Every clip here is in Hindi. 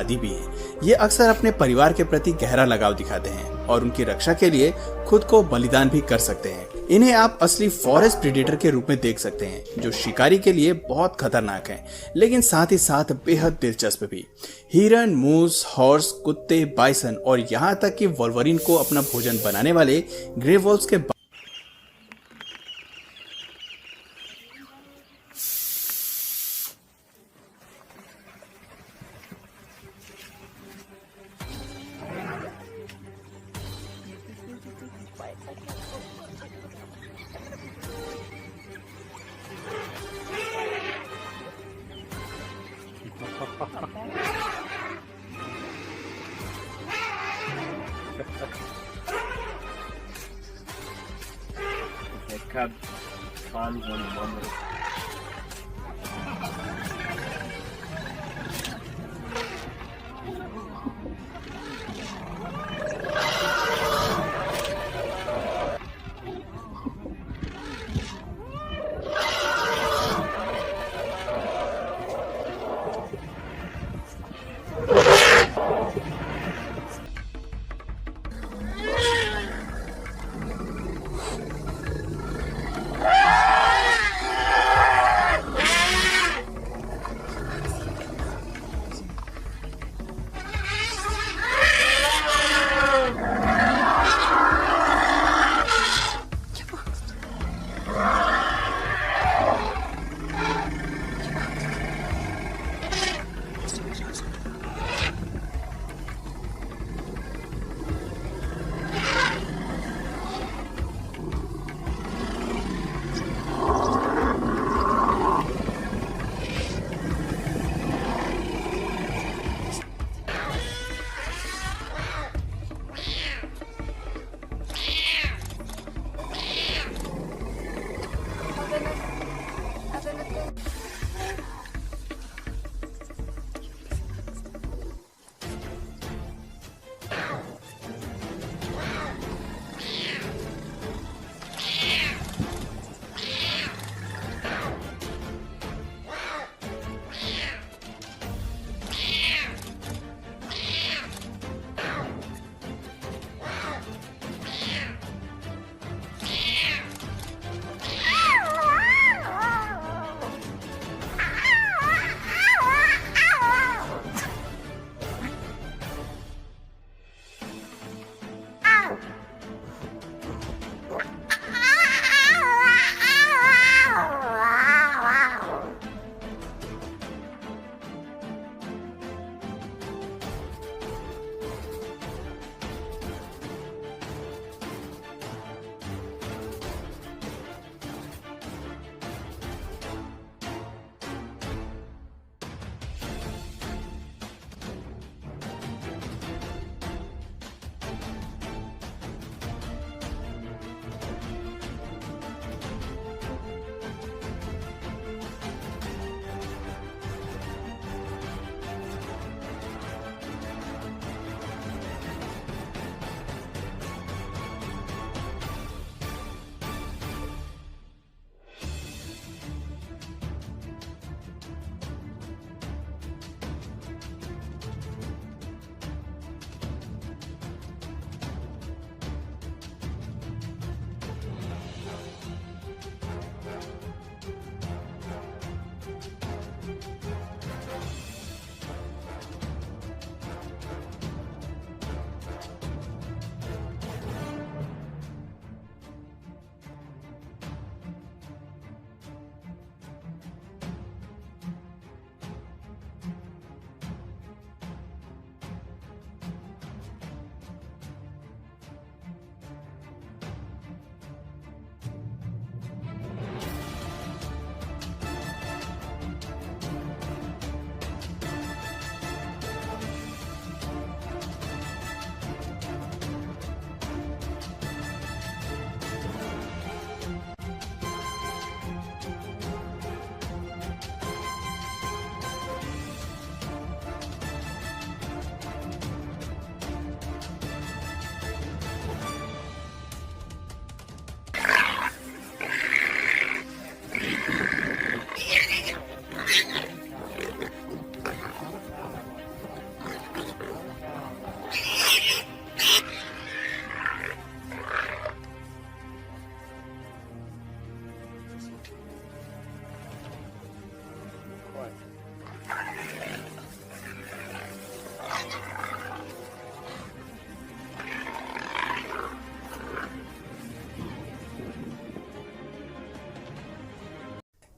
आदी भी हैं। ये अक्सर अपने परिवार के प्रति गहरा लगाव दिखाते हैं और उनकी रक्षा के लिए खुद को बलिदान भी कर सकते हैं। इन्हें आप असली फॉरेस्ट प्रेडेटर के रूप में देख सकते हैं, जो शिकारी के लिए बहुत खतरनाक हैं, लेकिन साथ ही साथ बेहद दिलचस्प भी। हिरन, मूस, हॉर्स, कुत्ते, बाइसन और यहाँ तक कि वोल्वरिन को अपना भोजन बनाने वाले ग्रे वॉल्व्स के Cub climbs on one of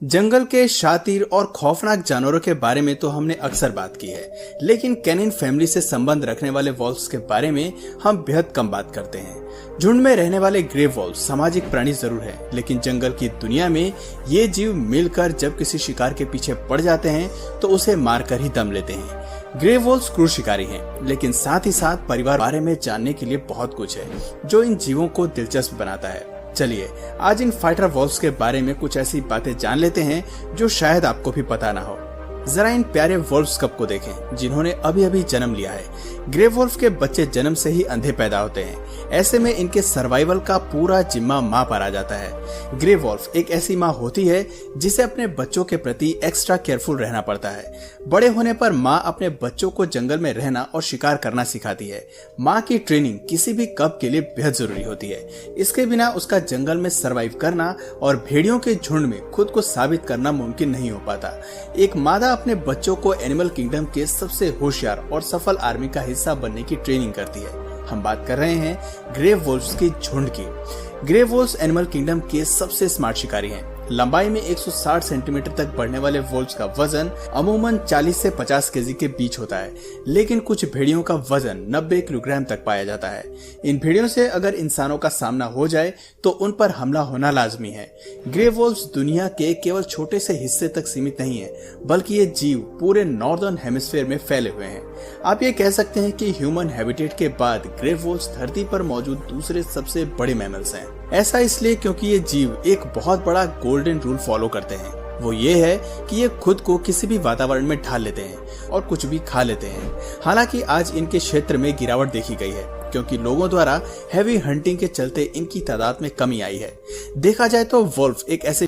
जंगल के शातिर और खौफनाक जानवरों के बारे में तो हमने अक्सर बात की है, लेकिन कैनिन फैमिली से संबंध रखने वाले वॉल्व्स के बारे में हम बेहद कम बात करते हैं। झुंड में रहने वाले ग्रे वॉल्व्स सामाजिक प्राणी जरूर है, लेकिन जंगल की दुनिया में ये जीव मिलकर जब किसी शिकार के पीछे पड़ जाते हैं तो उसे मारकर ही दम लेते हैं। ग्रे वॉल्व्स क्रूर शिकारी हैं, लेकिन साथ ही साथ परिवार बारे में जानने के लिए बहुत कुछ है जो इन जीवों को दिलचस्प बनाता है। चलिए आज इन फाइटर वॉल्व्स के बारे में कुछ ऐसी बातें जान लेते हैं जो शायद आपको भी पता ना हो। जरा इन प्यारे वॉल्व्स कप को देखें जिन्होंने अभी अभी जन्म लिया है। ग्रे वॉल्व के बच्चे जन्म से ही अंधे पैदा होते हैं, ऐसे में इनके सर्वाइवल का पूरा जिम्मा माँ पर आ जाता है। ग्रे वॉल्व एक ऐसी माँ होती है जिसे अपने बच्चों के प्रति एक्स्ट्रा केयरफुल रहना पड़ता है। बड़े होने पर माँ अपने बच्चों को जंगल में रहना और शिकार करना सिखाती है। माँ की ट्रेनिंग किसी भी कप के लिए बेहद जरूरी होती है। इसके बिना उसका जंगल में सर्वाइव करना और भेड़ियों के झुंड में खुद को साबित करना मुमकिन नहीं हो पाता। एक मादा अपने बच्चों को एनिमल किंगडम के सबसे होशियार और सफल आर्मी का हिस्सा बनने की ट्रेनिंग करती है। हम बात कर रहे हैं ग्रे वॉल्व्स की झुंड की। ग्रे वॉल्व्स एनिमल किंगडम के सबसे स्मार्ट शिकारी हैं। लंबाई में 160 सेंटीमीटर तक बढ़ने वाले वॉल्व्स का वजन अमूमन 40 से 50 केजी के बीच होता है, लेकिन कुछ भेड़ियों का वजन 90 किलोग्राम तक पाया जाता है। इन भेड़ियों से अगर इंसानों का सामना हो जाए तो उन पर हमला होना लाजमी है। ग्रे वॉल्व्स दुनिया के केवल छोटे से हिस्से तक सीमित नहीं है, बल्कि ये जीव पूरे नॉर्दर्न हेमिस्फीयर में फैले हुए हैं। आप ये कह सकते हैं कि ह्यूमन हैबिटेट के बाद ग्रे वॉल्व्स धरती पर मौजूद दूसरे सबसे बड़े मैमल्स हैं। ऐसा इसलिए क्योंकि ये जीव एक बहुत बड़ा गोल्डन रूल फॉलो करते हैं। वो ये है कि ये खुद को किसी भी वातावरण में ढाल लेते हैं और कुछ भी खा लेते हैं। हालांकि आज इनके क्षेत्र में गिरावट देखी गई है क्योंकि लोगों द्वारा हैवी हंटिंग के चलते इनकी तादाद में कमी आई है। देखा जाए तो वॉल्व एक ऐसे